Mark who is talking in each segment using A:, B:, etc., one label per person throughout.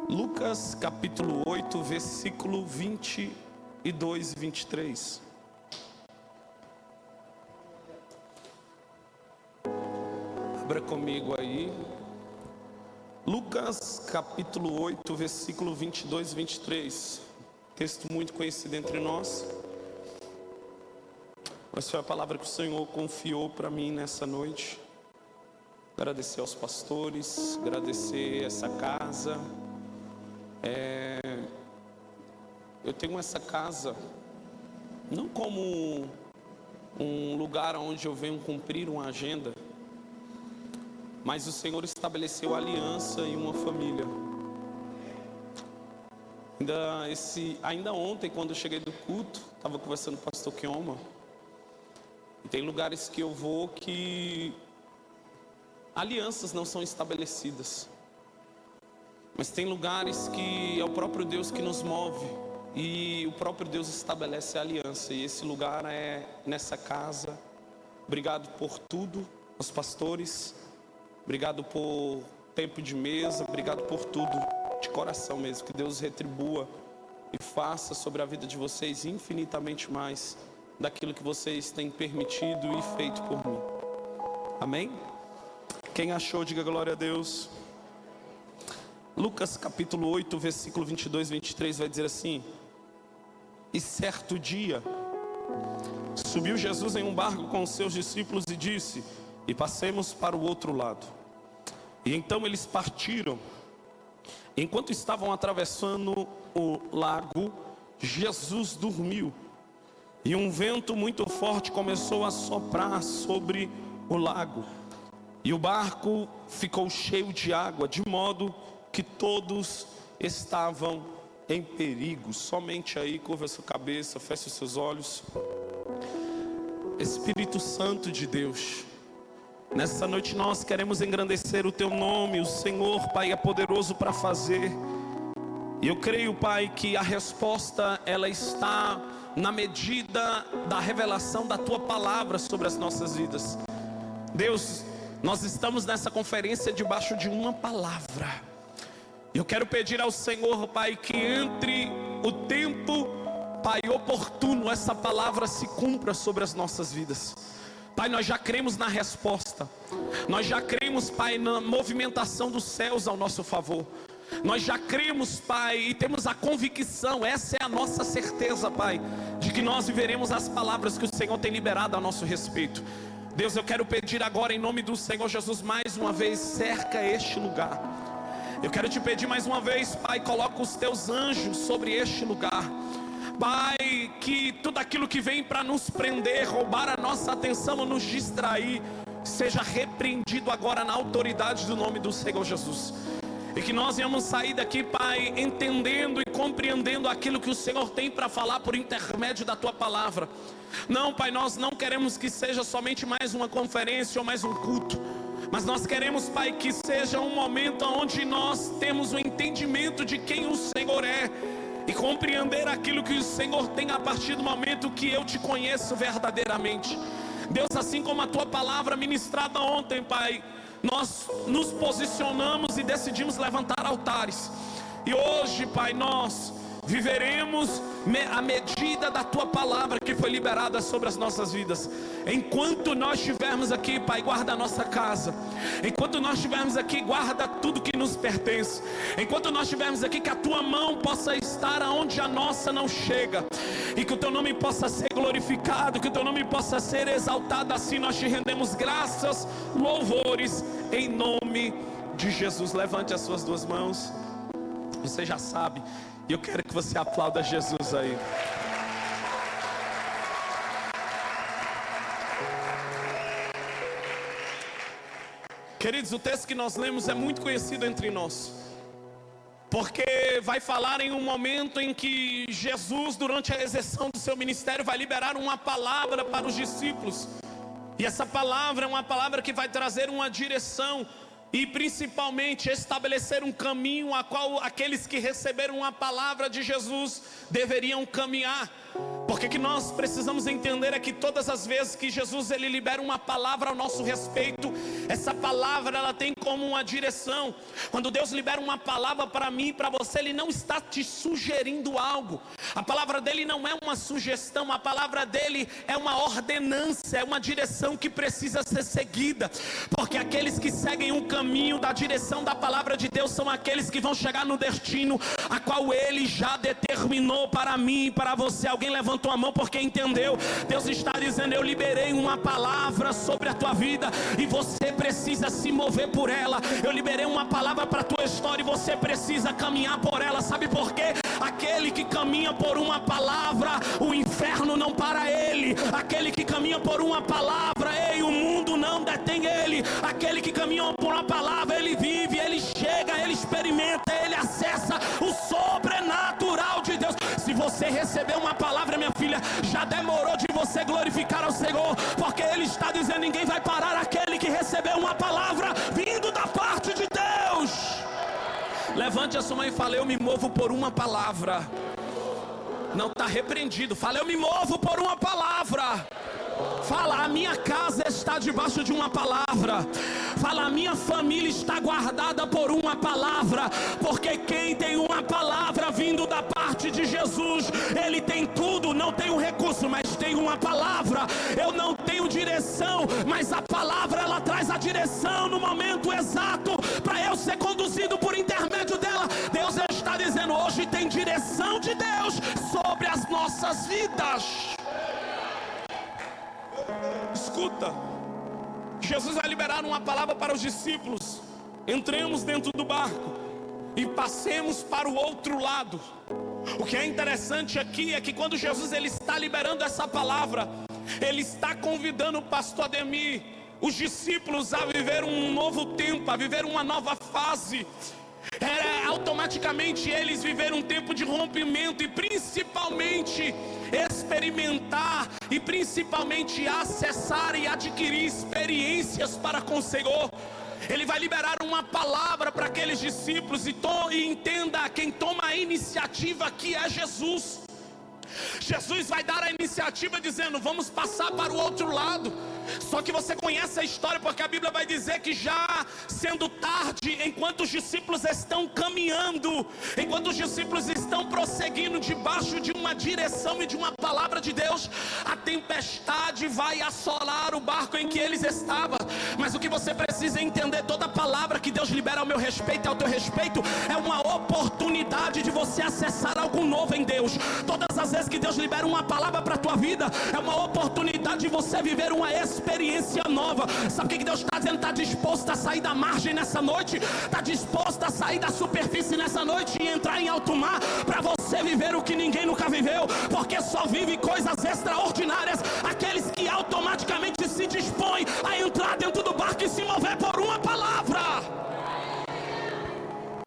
A: Lucas capítulo 8, versículo 22 e 23. Abra comigo aí. Lucas capítulo 8, versículo 22 e 23. Texto muito conhecido entre nós. Mas foi a palavra que o Senhor confiou para mim nessa noite. Agradecer aos pastores, agradecer essa casa. Eu tenho essa casa não como um lugar onde eu venho cumprir uma agenda, mas o Senhor estabeleceu aliança em uma família. Ainda ontem, quando eu cheguei do culto, estava conversando com o pastor Kioma. E tem lugares que eu vou que alianças não são estabelecidas, mas tem lugares que é o próprio Deus que nos move, e o próprio Deus estabelece a aliança. E esse lugar é nessa casa. Obrigado por tudo, aos pastores. Obrigado por tempo de mesa. Obrigado por tudo, de coração mesmo. Que Deus retribua e faça sobre a vida de vocês infinitamente mais daquilo que vocês têm permitido e feito por mim. Amém? Quem achou, diga glória a Deus. Lucas capítulo 8, versículo 22 e 23 vai dizer assim: E certo dia, subiu Jesus em um barco com os seus discípulos e disse: E passemos para o outro lado. E então eles partiram. Enquanto estavam atravessando o lago, Jesus dormiu. E um vento muito forte começou a soprar sobre o lago. E o barco ficou cheio de água, de modo que todos estavam em perigo. Somente aí, curva a sua cabeça, feche os seus olhos. Espírito Santo de Deus, nessa noite nós queremos engrandecer o Teu nome. O Senhor, Pai, é poderoso para fazer. E eu creio, Pai, que a resposta ela está na medida da revelação da Tua palavra sobre as nossas vidas. Deus, nós estamos nessa conferência debaixo de uma palavra. Eu quero pedir ao Senhor, Pai, que entre o tempo, Pai, oportuno, essa palavra se cumpra sobre as nossas vidas. Pai, nós já cremos na resposta. Nós já cremos, Pai, na movimentação dos céus ao nosso favor. Nós já cremos, Pai, e temos a convicção, essa é a nossa certeza, Pai, de que nós viveremos as palavras que o Senhor tem liberado a nosso respeito. Deus, eu quero pedir agora em nome do Senhor Jesus, mais uma vez, cerca este lugar. Eu quero te pedir mais uma vez, Pai, coloca os teus anjos sobre este lugar. Pai, que tudo aquilo que vem para nos prender, roubar a nossa atenção ou nos distrair, seja repreendido agora na autoridade do nome do Senhor Jesus. E que nós venhamos sair daqui, Pai, entendendo e compreendendo aquilo que o Senhor tem para falar por intermédio da Tua palavra. Não, Pai, nós não queremos que seja somente mais uma conferência ou mais um culto, mas nós queremos, Pai, que seja um momento onde nós temos o entendimento de quem o Senhor é e compreender aquilo que o Senhor tem a partir do momento que eu te conheço verdadeiramente. Deus, assim como a Tua palavra ministrada ontem, Pai, nós nos posicionamos e decidimos levantar altares. E hoje, Pai, nós viveremos a medida da Tua palavra que foi liberada sobre as nossas vidas. Enquanto nós estivermos aqui, Pai, guarda a nossa casa. Enquanto nós estivermos aqui, guarda tudo que nos pertence. Enquanto nós estivermos aqui, que a Tua mão possa estar onde a nossa não chega, e que o Teu nome possa ser glorificado, que o Teu nome possa ser exaltado. Assim nós te rendemos graças, louvores, em nome de Jesus. Levante as suas duas mãos. Você já sabe, e eu quero que você aplauda Jesus aí. Queridos, o texto que nós lemos é muito conhecido entre nós, porque vai falar em um momento em que Jesus, durante a exerção do seu ministério, vai liberar uma palavra para os discípulos. E essa palavra é uma palavra que vai trazer uma direção e principalmente estabelecer um caminho a qual aqueles que receberam a palavra de Jesus deveriam caminhar. Porque que nós precisamos entender é que todas as vezes que Jesus ele libera uma palavra ao nosso respeito, essa palavra ela tem como uma direção. Quando Deus libera uma palavra para mim e para você, Ele não está te sugerindo algo. A palavra dele não é uma sugestão, a palavra dele é uma ordenança, é uma direção que precisa ser seguida. Porque aqueles que seguem o caminho da direção da palavra de Deus são aqueles que vão chegar no destino a qual Ele já determinou para mim e para você. Alguém levantou a mão porque entendeu. Deus está dizendo: eu liberei uma palavra sobre a tua vida e você precisa se mover por ela. Eu liberei uma palavra para a tua história e você precisa caminhar por ela. Sabe por quê? Aquele que caminha por uma palavra, o inferno não para ele. Aquele que caminha por uma palavra, ei, o mundo não detém ele. Aquele que caminha por uma palavra, ele vive, ele chega, ele experimenta, ele acessa o sobrenatural de Deus. Se você recebeu uma palavra, minha filha, já demorou de você glorificar ao Senhor, porque Ele está dizendo: ninguém vai parar aquele que recebeu uma palavra vindo da parte de Deus. Levante a sua mão e fale: eu me movo por uma palavra. Não está repreendido. Fala: eu me movo por uma palavra. Fala: a minha casa está debaixo de uma palavra. Fala: a minha família está guardada por uma palavra. Porque quem tem uma palavra vindo da parte de Jesus, ele tem tudo. Não tem um recurso, mas tem uma palavra. Eu não tenho direção, mas a palavra ela traz a direção no momento exato para eu ser conduzido por intermédio dela. Deus está dizendo: hoje tem direção de Deus sobre as nossas vidas. Escuta, Jesus vai liberar uma palavra para os discípulos: entremos dentro do barco e passemos para o outro lado. O que é interessante aqui é que quando Jesus ele está liberando essa palavra, ele está convidando o pastor Ademir, os discípulos, a viver um novo tempo, a viver uma nova fase. Automaticamente eles viveram um tempo de rompimento e principalmente experimentar e principalmente acessar e adquirir experiências para com o Senhor. Ele vai liberar uma palavra para aqueles discípulos e entenda, quem toma a iniciativa aqui é Jesus. Jesus vai dar a iniciativa dizendo: vamos passar para o outro lado. Só que você conhece a história, porque a Bíblia vai dizer que já sendo tarde, enquanto os discípulos estão caminhando, enquanto os discípulos estão prosseguindo debaixo de uma direção e de uma palavra de Deus, a tempestade vai assolar o barco em que eles estavam. Mas o que você precisa entender: toda palavra que Deus libera ao meu respeito e ao teu respeito é uma oportunidade de você acessar algo novo em Deus. Todas as vezes que Deus libera uma palavra para a tua vida, é uma oportunidade de você viver uma experiência nova. Sabe o que Deus está dizendo? Está disposto a sair da margem nessa noite? Está disposto a sair da superfície nessa noite e entrar em alto mar para você viver o que ninguém nunca viveu? Porque só vive coisas extraordinárias aqueles que automaticamente se dispõem a entrar dentro do barco e se mover por uma palavra.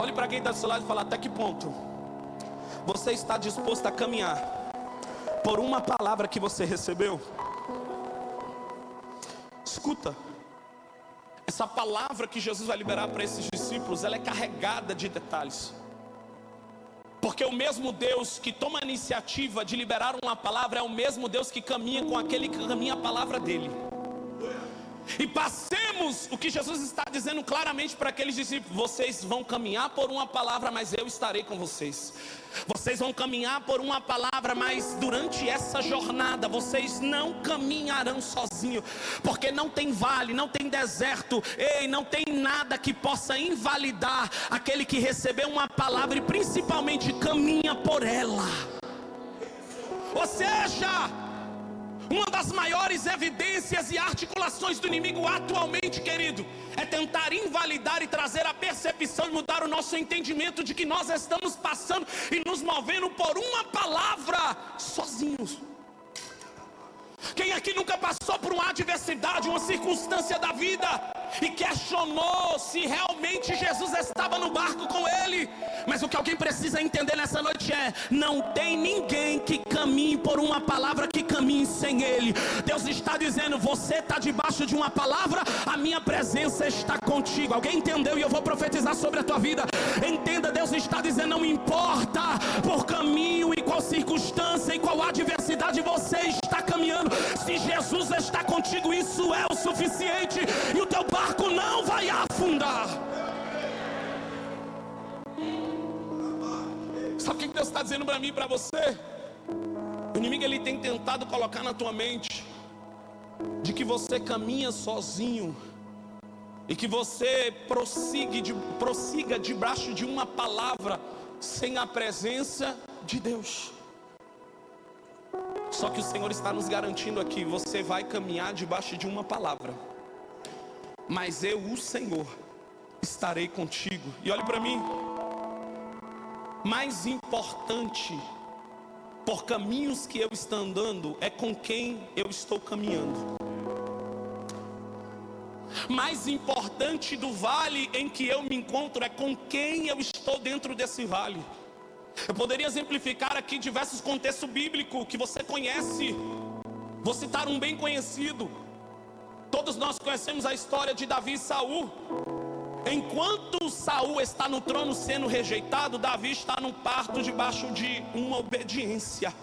A: Olhe para quem está do seu lado e fala: até que ponto você está disposto a caminhar por uma palavra que você recebeu? Escuta, essa palavra que Jesus vai liberar para esses discípulos, ela é carregada de detalhes. Porque o mesmo Deus que toma a iniciativa de liberar uma palavra é o mesmo Deus que caminha com aquele que caminha a palavra dele. E passemos o que Jesus está dizendo claramente para aqueles discípulos: vocês vão caminhar por uma palavra, mas eu estarei com vocês. Vocês vão caminhar por uma palavra, mas durante essa jornada vocês não caminharão sozinhos. Porque não tem vale, não tem deserto, não tem nada que possa invalidar aquele que recebeu uma palavra e principalmente caminha por ela. Ou seja, uma das maiores evidências e articulações do inimigo atualmente, querido, é tentar invalidar e trazer a percepção e mudar o nosso entendimento de que nós estamos passando e nos movendo por uma palavra sozinhos. Quem aqui nunca passou por uma adversidade, uma circunstância da vida e questionou se realmente Jesus estava no barco com ele? Mas o que alguém precisa entender nessa noite é: não tem ninguém que caminhe por uma palavra que caminhe sem Ele. Deus está dizendo: você está debaixo de uma palavra, a minha presença está contigo. Alguém entendeu? E eu vou profetizar sobre a tua vida. Entenda, Deus está dizendo: não importa por caminho e qual circunstância e qual adversidade você está caminhando, se Jesus está contigo, isso é o suficiente, e o teu barco não vai afundar. Sabe o que Deus está dizendo para mim e para você? O inimigo, ele tem tentado colocar na tua mente de que você caminha sozinho e que você prossiga debaixo de uma palavra sem a presença de Deus. Só que o Senhor está nos garantindo aqui: você vai caminhar debaixo de uma palavra, mas eu, o Senhor, estarei contigo. E olhe para mim, mais importante por caminhos que eu estou andando é com quem eu estou caminhando. Mais importante do vale em que eu me encontro é com quem eu estou dentro desse vale. Eu poderia exemplificar aqui diversos contextos bíblicos que você conhece. Vou citar um bem conhecido. Todos nós conhecemos a história de Davi e Saul. Enquanto Saul está no trono sendo rejeitado, Davi está no parto debaixo de uma obediência.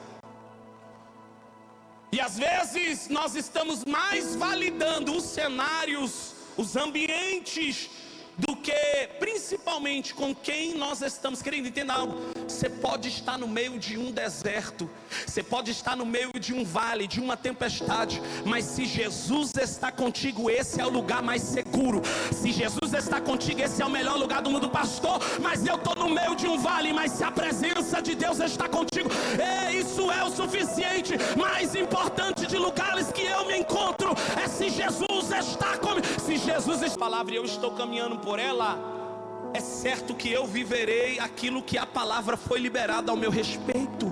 A: E às vezes nós estamos mais validando os cenários, os ambientes, do que principalmente com quem nós estamos. Querido, entenda algo: você pode estar no meio de um deserto, você pode estar no meio de um vale, de uma tempestade, mas se Jesus está contigo, esse é o lugar mais seguro. Se Jesus está contigo, esse é o melhor lugar do mundo. Pastor, mas eu estou no meio de um vale. Mas se a presença de Deus está contigo, isso é o suficiente. Mais importante de lugares que eu me encontro é se Jesus está comigo. Se Jesus está palavra e eu estou caminhando por ela, é certo que eu viverei aquilo que a palavra foi liberada ao meu respeito.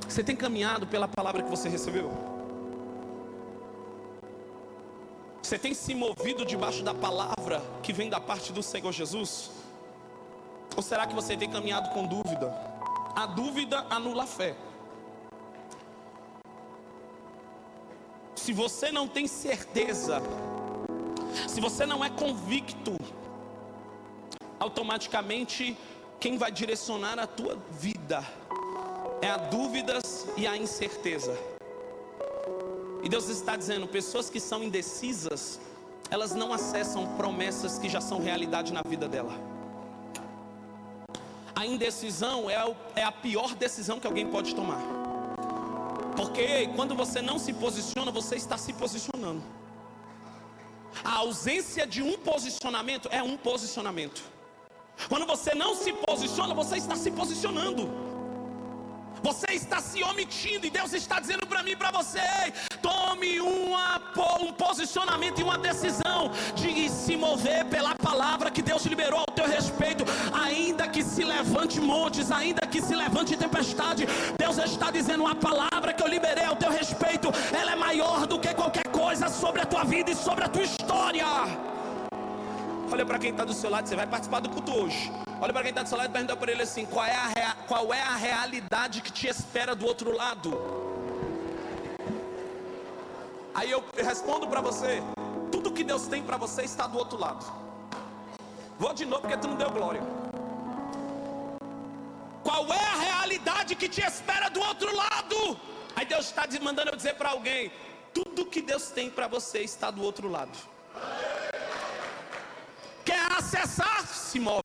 A: Você tem caminhado pela palavra que você recebeu? Você tem se movido debaixo da palavra que vem da parte do Senhor Jesus? Ou será que você tem caminhado com dúvida? A dúvida anula a fé. Se você não tem certeza, se você não é convicto, automaticamente quem vai direcionar a tua vida é a dúvidas e a incerteza. E Deus está dizendo: pessoas que são indecisas, elas não acessam promessas que já são realidade na vida dela. A indecisão é a pior decisão que alguém pode tomar, porque quando você não se posiciona, você está se posicionando. A ausência de um posicionamento é um posicionamento. Quando você não se posiciona, você está se posicionando. Você está se omitindo. E Deus está dizendo para mim e para você: tome um posicionamento e uma decisão de se mover pela palavra que Deus liberou ao teu respeito. Ainda que se levante montes, ainda que se levante tempestade, Deus está dizendo: a palavra que eu liberei ao teu respeito, ela é maior do que qualquer coisa sobre a tua vida e sobre a tua história. Olha para quem está do seu lado. Você vai participar do culto hoje. Olha para quem está do seu lado e pergunta para ele assim: qual é a realidade que te espera do outro lado? Aí eu respondo para você: tudo que Deus tem para você está do outro lado. Vou de novo porque tu não deu glória. Qual é a realidade que te espera do outro lado? Aí Deus está mandando eu dizer para alguém: tudo que Deus tem para você está do outro lado. Quer acessar? Se move.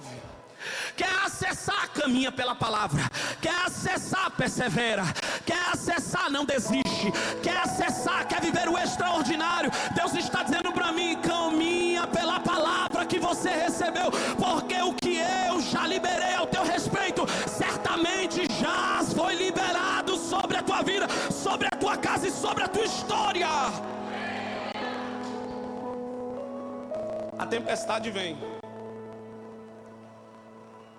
A: Quer acessar? Caminha pela palavra. Quer acessar? Persevera. Quer acessar? Não desiste. Quer acessar? Quer viver o extraordinário? Deus está dizendo para mim: caminha pela palavra que você recebeu, porque o que eu já liberei ao teu respeito, certamente já foi liberado sobre a tua vida, sobre a tua casa e sobre a tua história. A tempestade vem.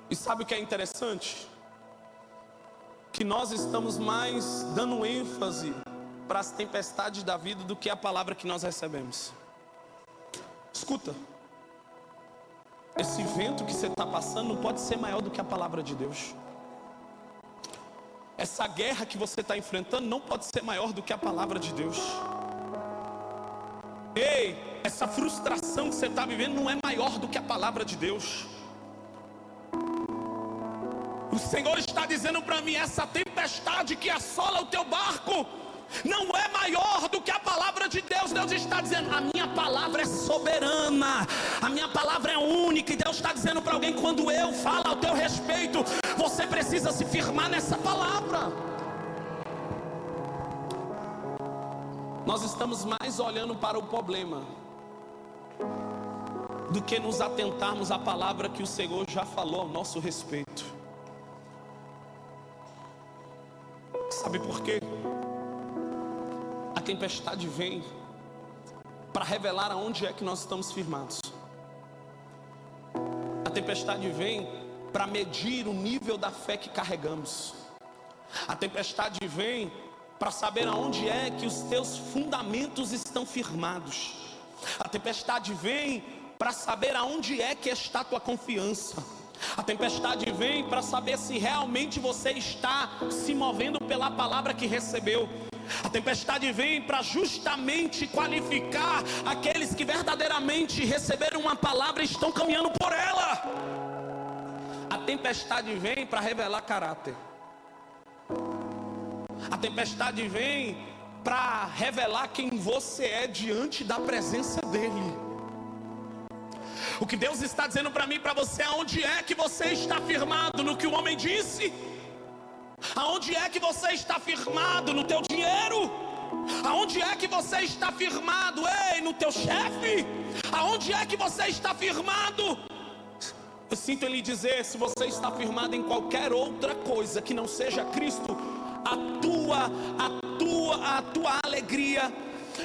A: E sabe o que é interessante? Que nós estamos mais dando ênfase para as tempestades da vida do que a palavra que nós recebemos. Escuta. Esse vento que você está passando não pode ser maior do que a palavra de Deus. Essa guerra que você está enfrentando não pode ser maior do que a palavra de Deus. Ei, essa frustração que você está vivendo não é maior do que a palavra de Deus. O Senhor está dizendo para mim: essa tempestade que assola o teu barco não é maior do que a palavra de Deus. Deus está dizendo: a minha palavra é soberana, a minha palavra é única. E Deus está dizendo para alguém: quando eu falo ao teu respeito, você precisa se firmar nessa palavra. Nós estamos mais olhando para o problema do que nos atentarmos à palavra que o Senhor já falou ao nosso respeito. Sabe por quê? A tempestade vem para revelar aonde é que nós estamos firmados. A tempestade vem para medir o nível da fé que carregamos. A tempestade vem para saber aonde é que os teus fundamentos estão firmados. A tempestade vem para saber aonde é que está a tua confiança. A tempestade vem para saber se realmente você está se movendo pela palavra que recebeu. A tempestade vem para justamente qualificar aqueles que verdadeiramente receberam uma palavra e estão caminhando por ela. A tempestade vem para revelar caráter. A tempestade vem para revelar quem você é diante da presença dele. O que Deus está dizendo para mim e para você: aonde é que você está firmado? No que o homem disse? Aonde é que você está firmado? No teu dinheiro? Aonde é que você está firmado? Ei, no teu chefe? Aonde é que você está firmado? Eu sinto ele dizer: se você está firmado em qualquer outra coisa que não seja Cristo, a tua alegria,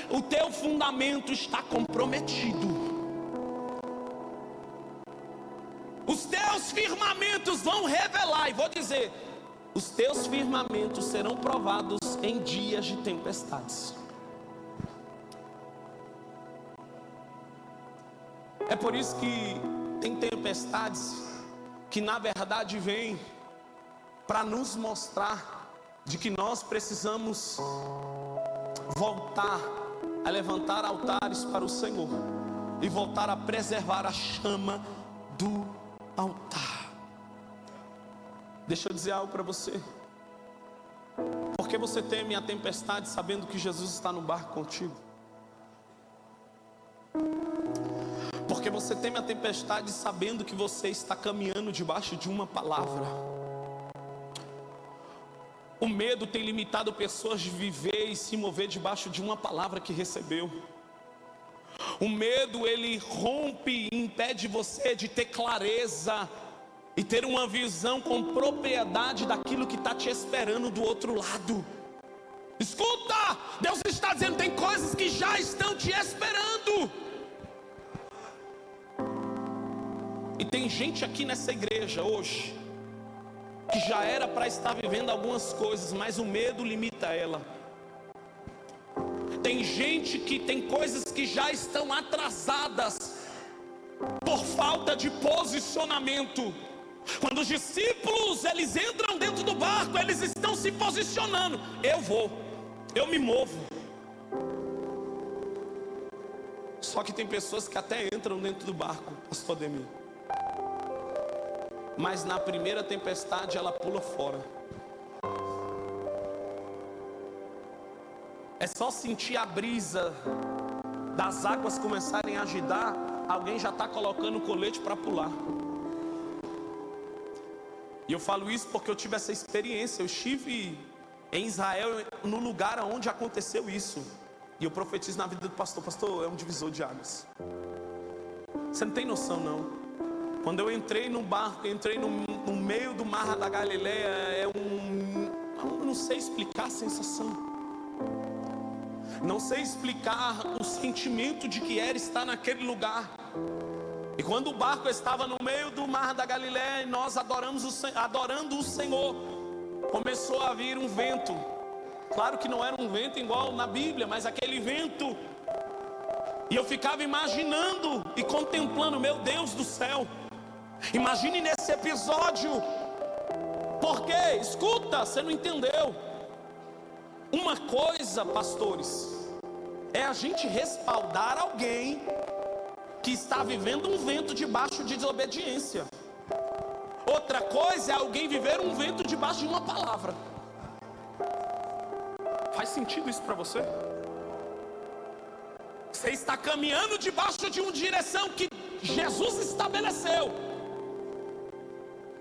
A: o teu fundamento está comprometido. Os teus firmamentos vão revelar, e vou dizer, os teus firmamentos serão provados em dias de tempestades. É por isso que tem tempestades que na verdade vêm para nos mostrar de que nós precisamos voltar a levantar altares para o Senhor e voltar a preservar a chama do altar. Deixa eu dizer algo para você. Por que você teme a tempestade sabendo que Jesus está no barco contigo? Porque você teme a tempestade sabendo que você está caminhando debaixo de uma palavra. O medo tem limitado pessoas de viver e se mover debaixo de uma palavra que recebeu. O medo, ele rompe e impede você de ter clareza e ter uma visão com propriedade daquilo que está te esperando do outro lado. Escuta, Deus está dizendo: tem coisas que já estão te esperando. E tem gente aqui nessa igreja hoje que já era para estar vivendo algumas coisas, mas o medo limita ela. Tem gente que tem coisas que já estão atrasadas por falta de posicionamento. Quando os discípulos eles entram dentro do barco, eles estão se posicionando. Eu me movo. Só que tem pessoas que até entram dentro do barco, pastor Ademir, mas na primeira tempestade ela pula fora. É só sentir a brisa das águas começarem a agitar, alguém já está colocando o colete para pular. E eu falo isso porque eu tive essa experiência. Eu estive em Israel, no lugar onde aconteceu isso. E eu profetizo na vida do pastor: pastor, é um divisor de águas. Você não tem noção não. Quando eu entrei no barco, entrei no meio do mar da Galileia, eu não sei explicar a sensação. Não sei explicar o sentimento de que era estar naquele lugar. E quando o barco estava no meio do mar da Galileia e nós adorando o Senhor, começou a vir um vento. Claro que não era um vento igual na Bíblia, mas aquele vento E eu ficava imaginando e contemplando, meu Deus do céu. Imagine nesse episódio. Porque, escuta, você não entendeu. Uma coisa, pastores, é a gente respaldar alguém que está vivendo um vento debaixo de desobediência. Outra coisa é alguém viver um vento debaixo de uma palavra. Faz sentido isso para você? Você está caminhando debaixo de uma direção que Jesus estabeleceu.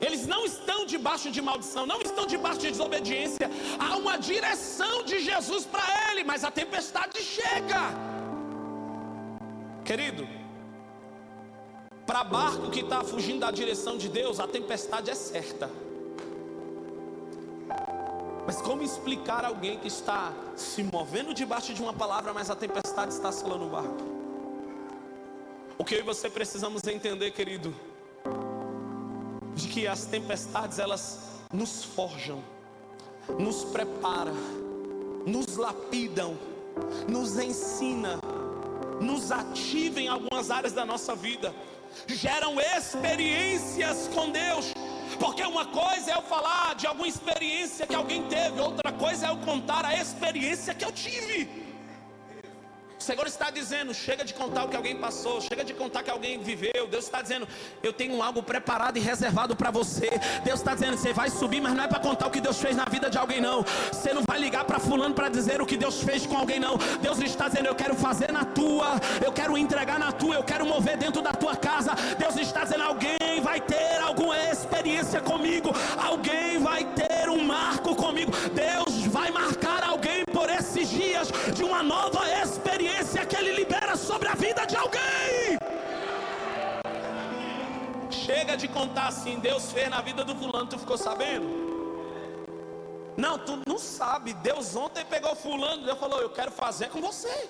A: Eles não estão debaixo de maldição, não estão debaixo de desobediência. Há uma direção de Jesus para ele, mas a tempestade chega. Querido, para barco que está fugindo da direção de Deus, a tempestade é certa. Mas como explicar a alguém que está se movendo debaixo de uma palavra, mas a tempestade está assolando o barco? O que eu e você precisamos entender, querido, de que as tempestades, elas nos forjam, nos preparam, nos lapidam, nos ensinam, nos ativam em algumas áreas da nossa vida, geram experiências com Deus. Porque uma coisa é eu falar de alguma experiência que alguém teve, outra coisa é eu contar a experiência que eu tive. O Senhor está dizendo, chega de contar o que alguém passou, chega de contar que alguém viveu. Deus está dizendo, eu tenho algo preparado e reservado para você. Deus está dizendo, você vai subir, mas não é para contar o que Deus fez na vida de alguém não. Você não vai ligar para fulano para dizer o que Deus fez com alguém não. Deus está dizendo, eu quero fazer na tua, eu quero entregar na tua, eu quero mover dentro da tua casa. Deus está dizendo, alguém vai ter alguma experiência comigo, alguém vai ter um marco comigo. Deus vai marcar alguém por esses dias de uma nova experiência que Ele libera sobre a vida de alguém. Chega de contar assim, Deus fez na vida do fulano, tu ficou sabendo? Não, tu não sabe. Deus ontem pegou fulano, Deus falou, eu quero fazer com você.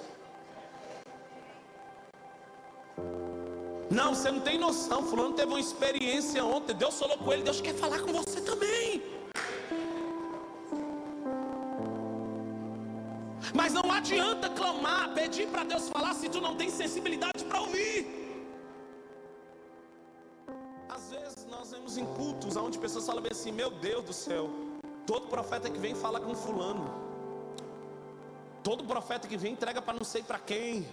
A: Não, você não tem noção, fulano teve uma experiência ontem, Deus falou com ele, Deus quer falar com você também. Mas não adianta clamar, pedir para Deus falar se tu não tem sensibilidade para ouvir. Às vezes nós vemos em cultos onde pessoas falam bem assim, meu Deus do céu, todo profeta que vem fala com fulano, todo profeta que vem entrega para não sei para quem.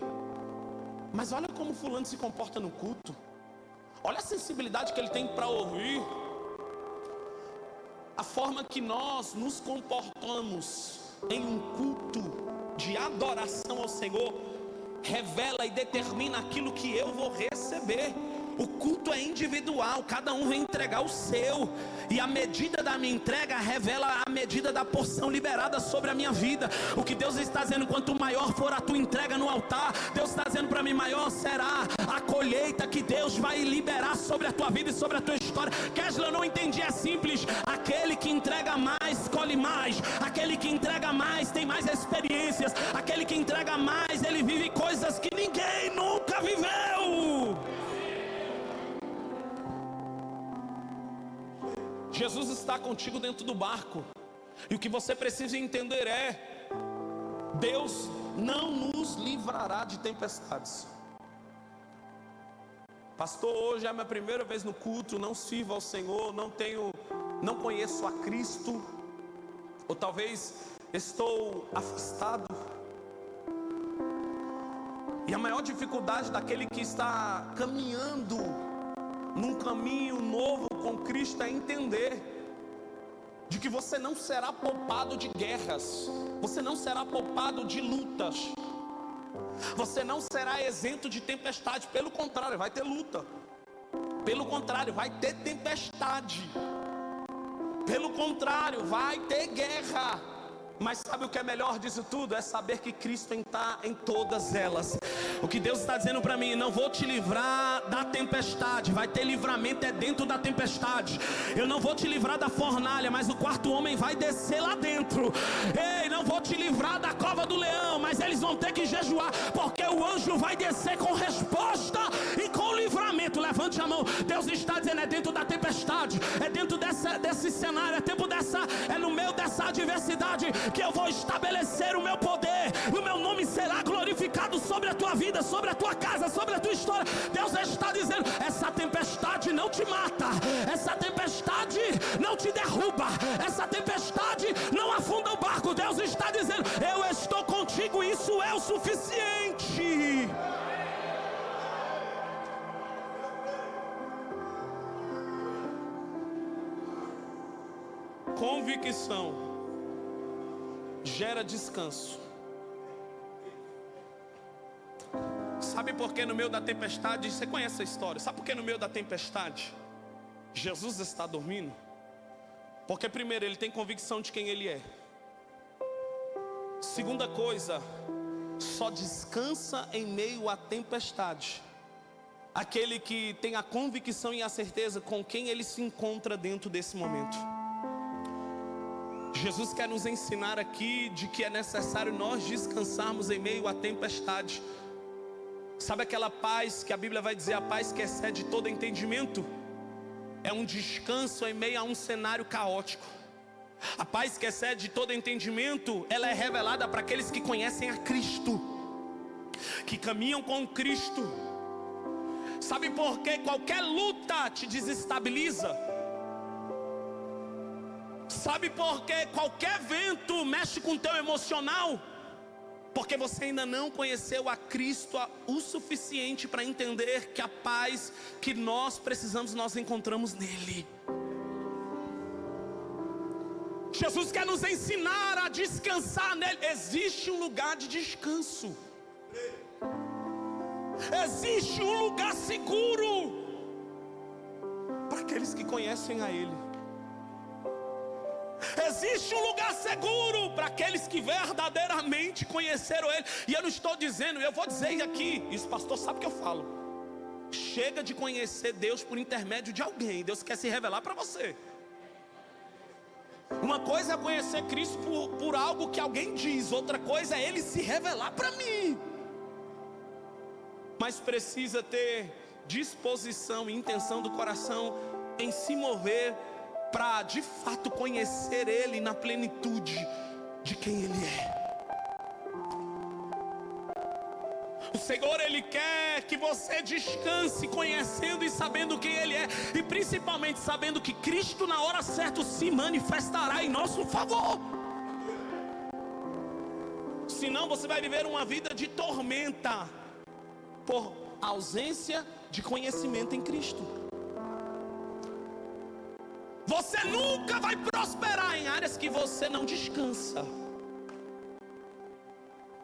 A: Mas olha como fulano se comporta no culto, olha a sensibilidade que ele tem para ouvir. A forma que nós nos comportamos em um culto de adoração ao Senhor revela e determina aquilo que eu vou receber. O culto é individual, cada um vai entregar o seu, e a medida da minha entrega revela a medida da porção liberada sobre a minha vida. O que Deus está dizendo, quanto maior for a tua entrega no altar, Deus está dizendo para mim, maior será a colheita que Deus vai liberar sobre a tua vida e sobre a tua história. Kesla, eu não entendi, é simples. Aquele que entrega mais, colhe mais. Aquele que entrega mais, tem mais experiências. Aquele que entrega mais, ele vive coisas que ninguém nunca viveu. Jesus está contigo dentro do barco, e o que você precisa entender é, Deus não nos livrará de tempestades. Pastor, hoje é a minha primeira vez no culto, não sirvo ao Senhor, não conheço a Cristo, ou talvez estou afastado. E a maior dificuldade daquele que está caminhando num caminho novo com Cristo é entender de que você não será poupado de guerras, você não será poupado de lutas, você não será isento de tempestade. Pelo contrário, vai ter luta, pelo contrário, vai ter tempestade, pelo contrário, vai ter guerra. Mas sabe o que é melhor disso tudo? É saber que Cristo está em todas elas. O que Deus está dizendo para mim, não vou te livrar da tempestade, vai ter livramento é dentro da tempestade. Eu não vou te livrar da fornalha, mas o quarto homem vai descer lá dentro. Ei, não vou te livrar da cova do leão, mas eles vão ter que jejuar, porque o anjo vai descer com resposta e com livramento. Levante a mão. Deus está dizendo, é dentro da tempestade, é dentro desse cenário, é no meio dessa adversidade que eu vou estabelecer o meu poder, o meu nome será glorificado sobre a tua vida, sobre a tua casa, sobre a tua história. Deus está dizendo: essa tempestade não te mata, essa tempestade não te derruba, essa tempestade não afunda o barco. Deus está dizendo: eu estou contigo, isso é o suficiente. Convicção gera descanso. Sabe por que no meio da tempestade, você conhece a história, sabe por que no meio da tempestade Jesus está dormindo? Porque primeiro, ele tem convicção de quem ele é. Segunda coisa, só descansa em meio à tempestade aquele que tem a convicção e a certeza com quem ele se encontra dentro desse momento. Jesus quer nos ensinar aqui de que é necessário nós descansarmos em meio à tempestade. Sabe aquela paz que a Bíblia vai dizer, a paz que excede todo entendimento? É um descanso em meio a um cenário caótico. A paz que excede todo entendimento, ela é revelada para aqueles que conhecem a Cristo, que caminham com Cristo. Sabe por quê? Qualquer luta te desestabiliza. Sabe por quê? Qualquer vento mexe com o teu emocional. Porque você ainda não conheceu a Cristo o suficiente para entender que a paz que nós precisamos, nós encontramos nele. Jesus quer nos ensinar a descansar nele. Existe um lugar de descanso. Existe um lugar seguro para aqueles que conhecem a ele. Existe um lugar seguro para aqueles que verdadeiramente conheceram ele. E eu não estou dizendo, eu vou dizer aqui, isso o pastor sabe que eu falo. Chega de conhecer Deus por intermédio de alguém. Deus quer se revelar para você. Uma coisa é conhecer Cristo por algo que alguém diz, outra coisa é ele se revelar para mim. Mas precisa ter disposição e intenção do coração em se mover para de fato conhecer ele na plenitude de quem ele é. O Senhor, ele quer que você descanse conhecendo e sabendo quem ele é, e principalmente sabendo que Cristo na hora certa se manifestará em nosso favor. Senão você vai viver uma vida de tormenta por ausência de conhecimento em Cristo. Você nunca vai prosperar em áreas que você não descansa.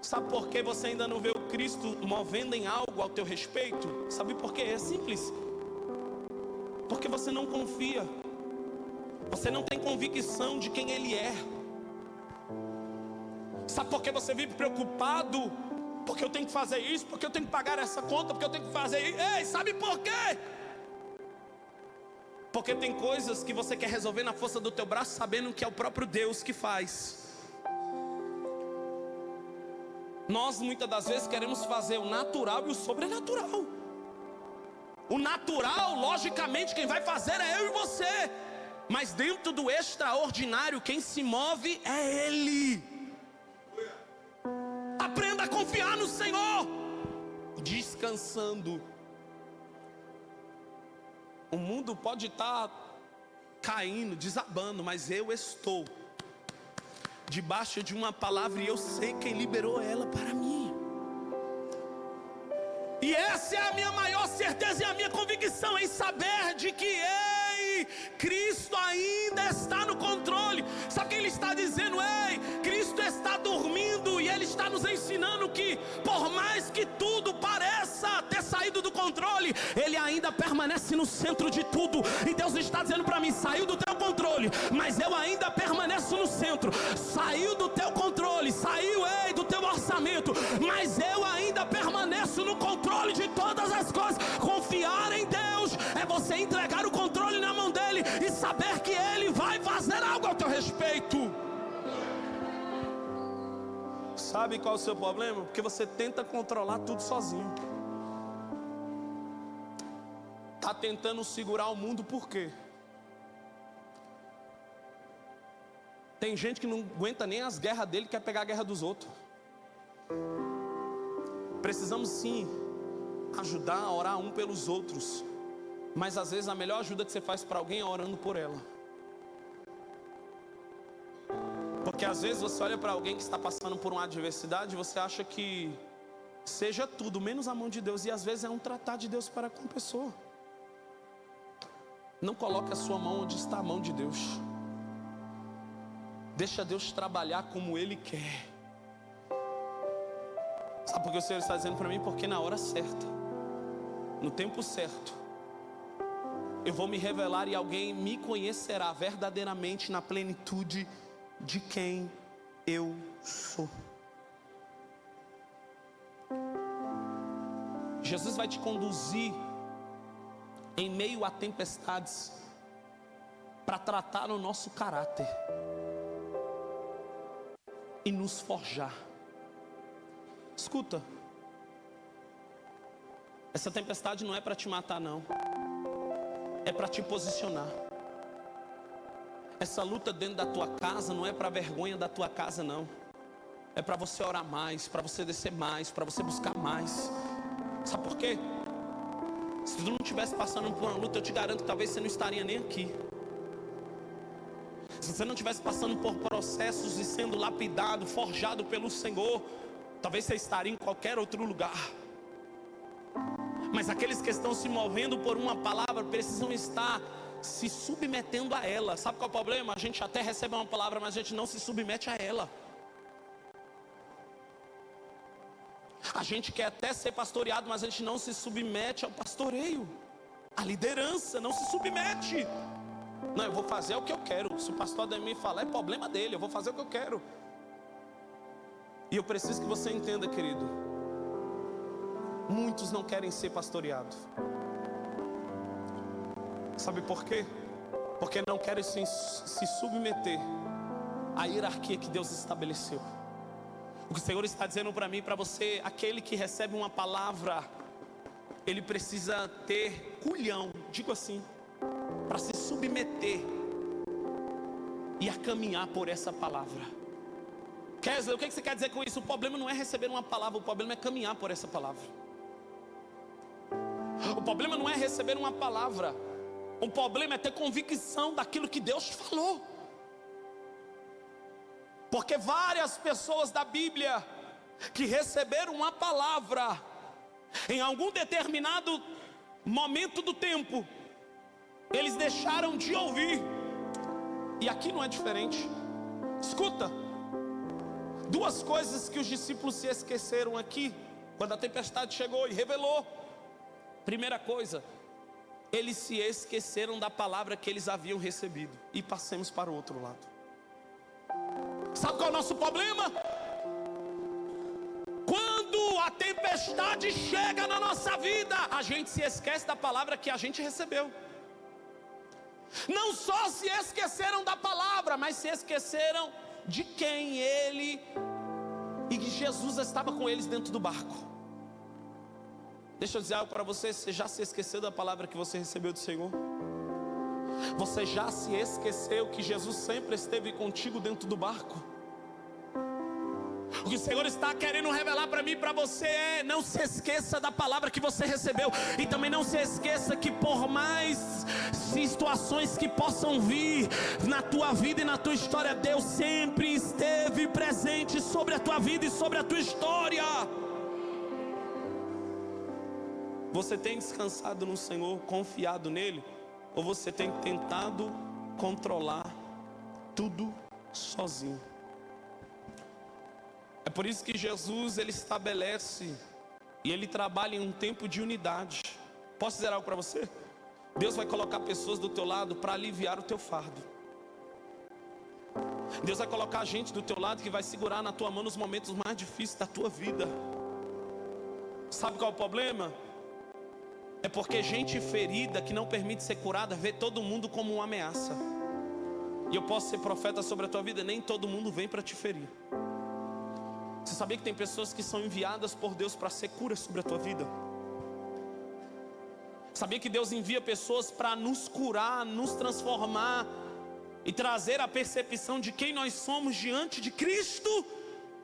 A: Sabe por que você ainda não vê o Cristo movendo em algo ao teu respeito? Sabe por quê? É simples. Porque você não confia. Você não tem convicção de quem ele é. Sabe por que você vive preocupado? Porque eu tenho que fazer isso, porque eu tenho que pagar essa conta, porque eu tenho que fazer isso. Ei, sabe por quê? Porque tem coisas que você quer resolver na força do teu braço, sabendo que é o próprio Deus que faz. Nós muitas das vezes queremos fazer o natural e o sobrenatural. O natural, logicamente, quem vai fazer é eu e você. Mas dentro do extraordinário, quem se move é Ele. Aprenda a confiar no Senhor, descansando. O mundo pode estar caindo, desabando, mas eu estou debaixo de uma palavra e eu sei quem liberou ela para mim. E essa é a minha maior certeza e a minha convicção em saber de que Cristo ainda está no controle. Sabe o que ele está dizendo? Cristo está dormindo e ele está nos ensinando que por mais que tudo pareça ter saído do controle, ele ainda permanece no centro de tudo. E Deus está dizendo para mim: saiu do teu controle, mas eu ainda permaneço no centro. Saiu do teu controle, saiu do teu orçamento, mas eu ainda permaneço no controle de todas as coisas. Confiar em Deus é você entregar o controle na mão dele e saber que ele vai fazer algo ao teu respeito. Sabe qual é o seu problema? Porque você tenta controlar tudo sozinho. Está tentando segurar o mundo por quê? Tem gente que não aguenta nem as guerras dele, quer pegar a guerra dos outros. Precisamos sim ajudar a orar um pelos outros, mas às vezes a melhor ajuda que você faz para alguém é orando por ela. Porque às vezes você olha para alguém que está passando por uma adversidade e você acha que seja tudo menos a mão de Deus, e às vezes é um tratar de Deus para com a pessoa. Não coloque a sua mão onde está a mão de Deus. Deixa Deus trabalhar como Ele quer. Sabe por que o Senhor está dizendo para mim? Porque na hora certa, no tempo certo, eu vou me revelar e alguém me conhecerá verdadeiramente na plenitude de quem eu sou. Jesus vai te conduzir em meio a tempestades para tratar o nosso caráter e nos forjar. Escuta, essa tempestade não é para te matar não, é para te posicionar. Essa luta dentro da tua casa não é para vergonha da tua casa não, é para você orar mais, para você descer mais, para você buscar mais. Sabe por quê? Se tu não estivesse passando por uma luta, eu te garanto que talvez você não estaria nem aqui. Se você não estivesse passando por processos e sendo lapidado, forjado pelo Senhor, talvez você estaria em qualquer outro lugar. Mas aqueles que estão se movendo por uma palavra precisam estar se submetendo a ela. Sabe qual é o problema? A gente até recebe uma palavra, mas a gente não se submete a ela. A gente quer até ser pastoreado, mas a gente não se submete ao pastoreio. A liderança não se submete. Não, eu vou fazer o que eu quero. Se o pastor Ademir falar, é problema dele. Eu vou fazer o que eu quero. E eu preciso que você entenda, querido, muitos não querem ser pastoreados. Sabe por quê? Porque não querem se submeter à hierarquia que Deus estabeleceu. O que o Senhor está dizendo para mim e para você: aquele que recebe uma palavra, ele precisa ter culhão, digo assim, para se submeter e a caminhar por essa palavra. Kessler, o que você quer dizer com isso? O problema não é receber uma palavra, o problema é caminhar por essa palavra. O problema não é receber uma palavra, o problema é ter convicção daquilo que Deus falou. Porque várias pessoas da Bíblia que receberam uma palavra em algum determinado momento do tempo, eles deixaram de ouvir. E aqui não é diferente. Escuta, duas coisas que os discípulos se esqueceram aqui, quando a tempestade chegou e revelou. Primeira coisa, eles se esqueceram da palavra que eles haviam recebido. E passemos para o outro lado. Sabe qual é o nosso problema? Quando a tempestade chega na nossa vida, a gente se esquece da palavra que a gente recebeu. Não só se esqueceram da palavra, mas se esqueceram de quem ele e que Jesus estava com eles dentro do barco. Deixa eu dizer algo para você: você já se esqueceu da palavra que você recebeu do Senhor? Você já se esqueceu que Jesus sempre esteve contigo dentro do barco? O que o Senhor está querendo revelar para mim e para você é: não se esqueça da palavra que você recebeu. E também não se esqueça que por mais situações que possam vir na tua vida e na tua história, Deus sempre esteve presente sobre a tua vida e sobre a tua história. Você tem descansado no Senhor, confiado nele? Ou você tem tentado controlar tudo sozinho? É por isso que Jesus, ele estabelece e ele trabalha em um tempo de unidade. Posso dizer algo para você? Deus vai colocar pessoas do teu lado para aliviar o teu fardo. Deus vai colocar gente do teu lado que vai segurar na tua mão nos momentos mais difíceis da tua vida. Sabe qual é o problema? É porque gente ferida que não permite ser curada vê todo mundo como uma ameaça. E eu posso ser profeta sobre a tua vida: nem todo mundo vem para te ferir. Você sabia que tem pessoas que são enviadas por Deus para ser cura sobre a tua vida? Sabia que Deus envia pessoas para nos curar, nos transformar e trazer a percepção de quem nós somos diante de Cristo?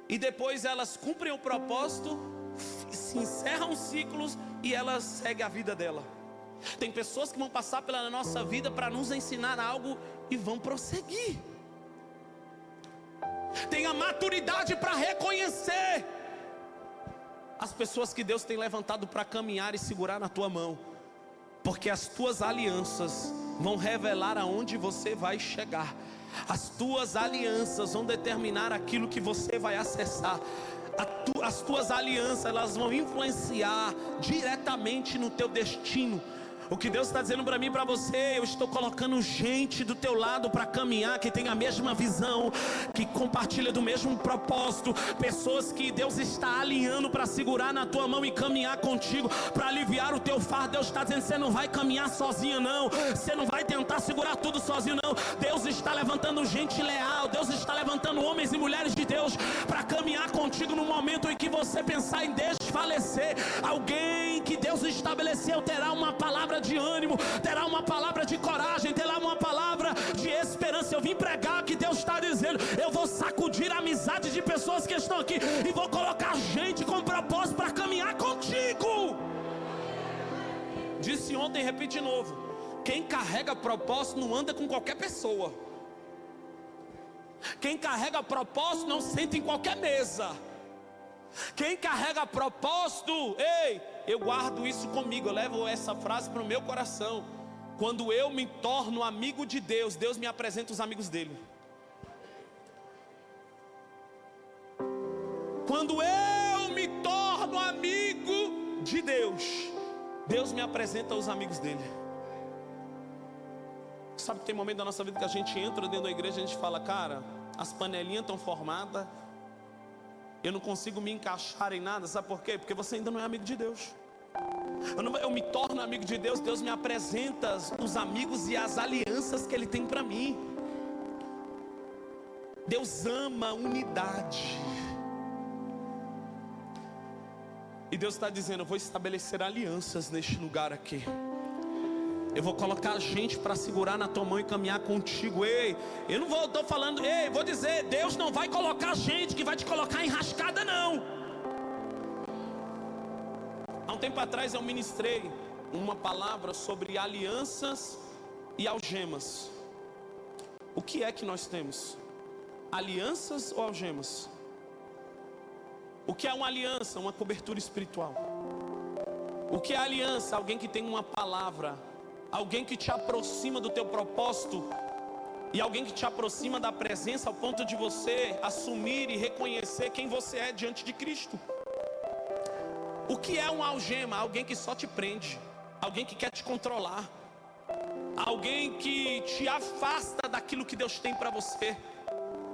A: E depois elas cumprem o propósito, se encerram ciclos e ela segue a vida dela. Tem pessoas que vão passar pela nossa vida para nos ensinar algo e vão prosseguir. Tenha maturidade para reconhecer as pessoas que Deus tem levantado para caminhar e segurar na tua mão, porque as tuas alianças vão revelar aonde você vai chegar. As tuas alianças vão determinar aquilo que você vai acessar. As tuas alianças, elas vão influenciar diretamente no teu destino. O que Deus está dizendo para mim e para você: eu estou colocando gente do teu lado para caminhar, que tem a mesma visão, que compartilha do mesmo propósito. Pessoas que Deus está alinhando para segurar na tua mão e caminhar contigo, para aliviar o teu fardo. Deus está dizendo: você não vai caminhar sozinho não, você não vai tentar segurar tudo sozinho não. Deus está levantando gente leal, Deus está levantando homens e mulheres de Deus para caminhar contigo no momento em que você pensar em desfalecer. Alguém que Deus estabeleceu terá uma palavra de ânimo, terá uma palavra de coragem, terá uma palavra de esperança. Eu vim pregar que Deus está dizendo: eu vou sacudir a amizade de pessoas que estão aqui e vou colocar gente com propósito para caminhar contigo. Disse ontem, repete de novo: quem carrega propósito não anda com qualquer pessoa. Quem carrega propósito não senta em qualquer mesa. Quem carrega propósito, ei, eu guardo isso comigo, eu levo essa frase para o meu coração. Quando eu me torno amigo de Deus, Deus me apresenta os amigos dele. Quando eu me torno amigo de Deus, Deus me apresenta os amigos dele. Sabe que tem momento da nossa vida que a gente entra dentro da igreja e a gente fala: cara, as panelinhas estão formadas, eu não consigo me encaixar em nada. Sabe por quê? Porque você ainda não é amigo de Deus. Eu me torno amigo de Deus, Deus me apresenta os amigos e as alianças que Ele tem para mim. Deus ama a unidade. E Deus está dizendo: eu vou estabelecer alianças neste lugar aqui. Eu vou colocar gente para segurar na tua mão e caminhar contigo. Ei, eu não estou falando, ei, vou dizer, Deus não vai colocar gente que vai te colocar enrascada não. Há um tempo atrás eu ministrei uma palavra sobre alianças e algemas. O que é que nós temos? Alianças ou algemas? O que é uma aliança? Uma cobertura espiritual. O que é aliança? Alguém que tem uma palavra, alguém que te aproxima do teu propósito, e alguém que te aproxima da presença ao ponto de você assumir e reconhecer quem você é diante de Cristo. O que é uma algema? Alguém que só te prende, alguém que quer te controlar, alguém que te afasta daquilo que Deus tem para você.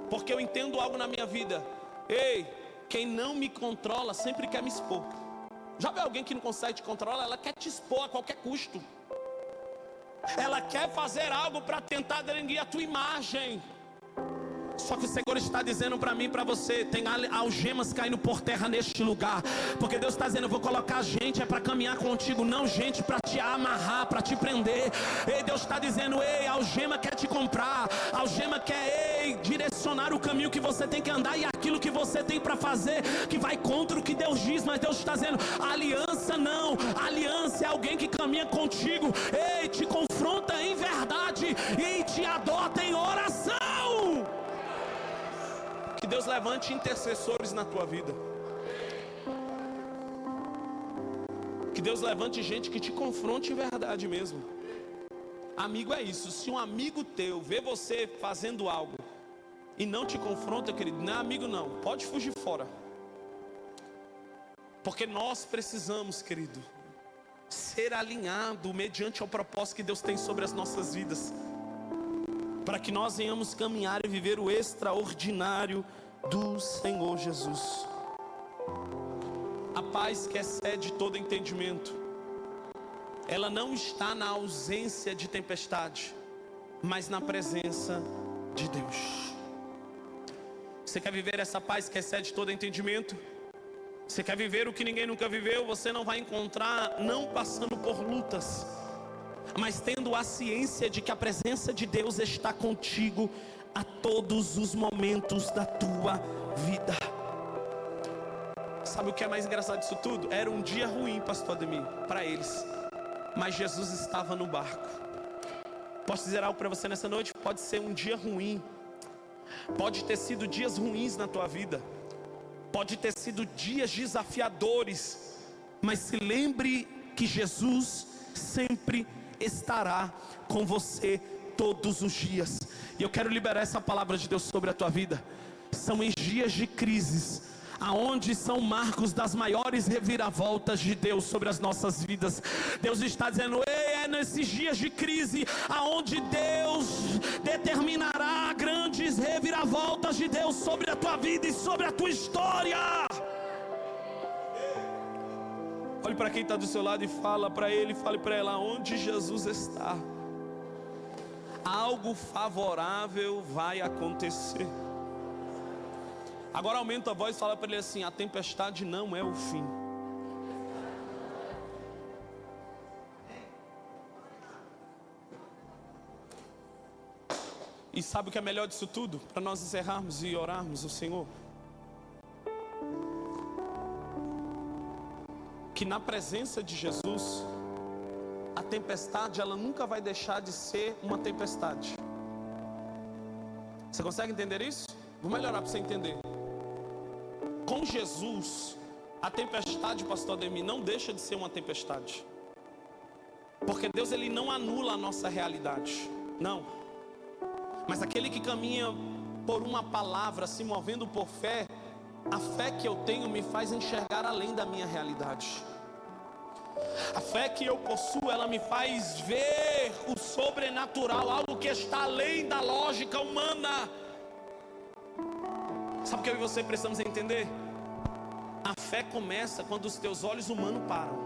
A: Porque eu entendo algo na minha vida: ei, quem não me controla sempre quer me expor. Já viu alguém que não consegue te controlar? Ela quer te expor a qualquer custo. Ela quer fazer algo para tentar denegrir a tua imagem. Só que o Senhor está dizendo para mim e para você: tem algemas caindo por terra neste lugar. Porque Deus está dizendo: eu vou colocar gente para caminhar contigo, não gente para te amarrar, para te prender. Ei, Deus está dizendo: ei, a algema quer te comprar, a algema quer, ei, direcionar o caminho que você tem que andar e aquilo que você tem para fazer, que vai contra o que Deus diz. Mas Deus está dizendo: aliança não, aliança é alguém que caminha contigo, ei, te confronta em verdade e te adota em oração. Que Deus levante intercessores na tua vida. Que Deus levante gente que te confronte em verdade mesmo. Amigo é isso. Se um amigo teu vê você fazendo algo e não te confronta, querido, não é amigo não. Pode fugir fora. Porque nós precisamos, querido, ser alinhado mediante ao propósito que Deus tem sobre as nossas vidas, para que nós venhamos caminhar e viver o extraordinário do Senhor Jesus. A paz que excede todo entendimento, ela não está na ausência de tempestade, mas na presença de Deus. Você quer viver essa paz que excede todo entendimento? Você quer viver o que ninguém nunca viveu? Você não vai encontrar não passando por lutas, mas tendo a ciência de que a presença de Deus está contigo a todos os momentos da tua vida. Sabe o que é mais engraçado disso tudo? Era um dia ruim, pastor Ademir, para eles, mas Jesus estava no barco. Posso dizer algo para você nessa noite? Pode ser um dia ruim, pode ter sido dias ruins na tua vida, pode ter sido dias desafiadores, mas se lembre que Jesus sempre estará com você todos os dias. E eu quero liberar essa palavra de Deus sobre a tua vida. São em dias de crises aonde são marcos das maiores reviravoltas de Deus sobre as nossas vidas. Deus está dizendo: ei, é nesses dias de crise aonde Deus determinará grandes reviravoltas de Deus sobre a tua vida e sobre a tua história. Olhe para quem está do seu lado e fala para ele, fale para ela: onde Jesus está, algo favorável vai acontecer. Agora aumenta a voz e fala para ele assim: a tempestade não é o fim. E sabe o que é melhor disso tudo? Para nós encerrarmos e orarmos ao Senhor, que na presença de Jesus, a tempestade ela nunca vai deixar de ser uma tempestade. Você consegue entender isso? Vou melhorar para você entender. Com Jesus, a tempestade, pastor Ademir, não deixa de ser uma tempestade. Porque Deus ele não anula a nossa realidade, não. Mas aquele que caminha por uma palavra, se movendo por fé, a fé que eu tenho me faz enxergar além da minha realidade. A fé que eu possuo, ela me faz ver o sobrenatural, algo que está além da lógica humana. Sabe o que eu e você precisamos entender? A fé começa quando os teus olhos humanos param.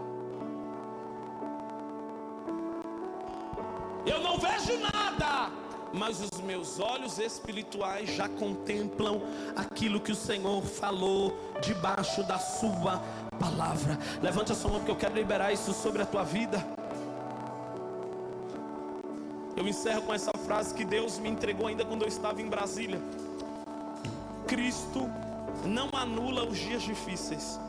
A: Eu não vejo nada, mas os meus olhos espirituais já contemplam aquilo que o Senhor falou debaixo da sua palavra. Levante a sua mão, porque eu quero liberar isso sobre a tua vida. Eu encerro com essa frase que Deus me entregou ainda quando eu estava em Brasília: Cristo não anula os dias difíceis,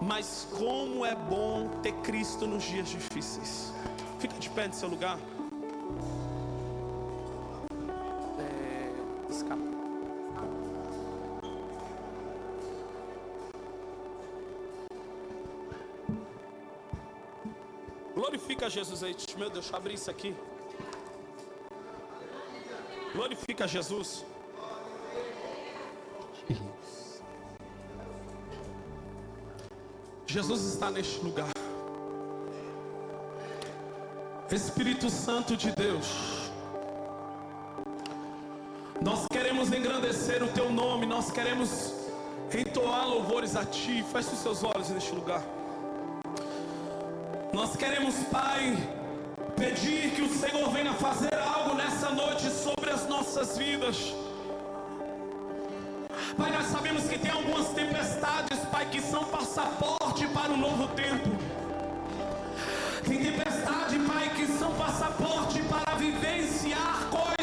A: mas como é bom ter Cristo nos dias difíceis. Fica de pé no seu lugar. Escapa. Glorifica Jesus aí. Meu Deus, deixa eu abrir isso aqui. Glorifica Jesus. Jesus está neste lugar. Espírito Santo de Deus, nós queremos engrandecer o teu nome, nós queremos entoar louvores a ti. Feche os seus olhos neste lugar. Nós queremos, Pai, pedir que o Senhor venha fazer algo nessa noite sobre as nossas vidas. Pai, nós sabemos que tem algumas tempestades, Pai, que são passaporte para um novo tempo. Tem tempestade, Pai, que são passaporte para vivenciar coisas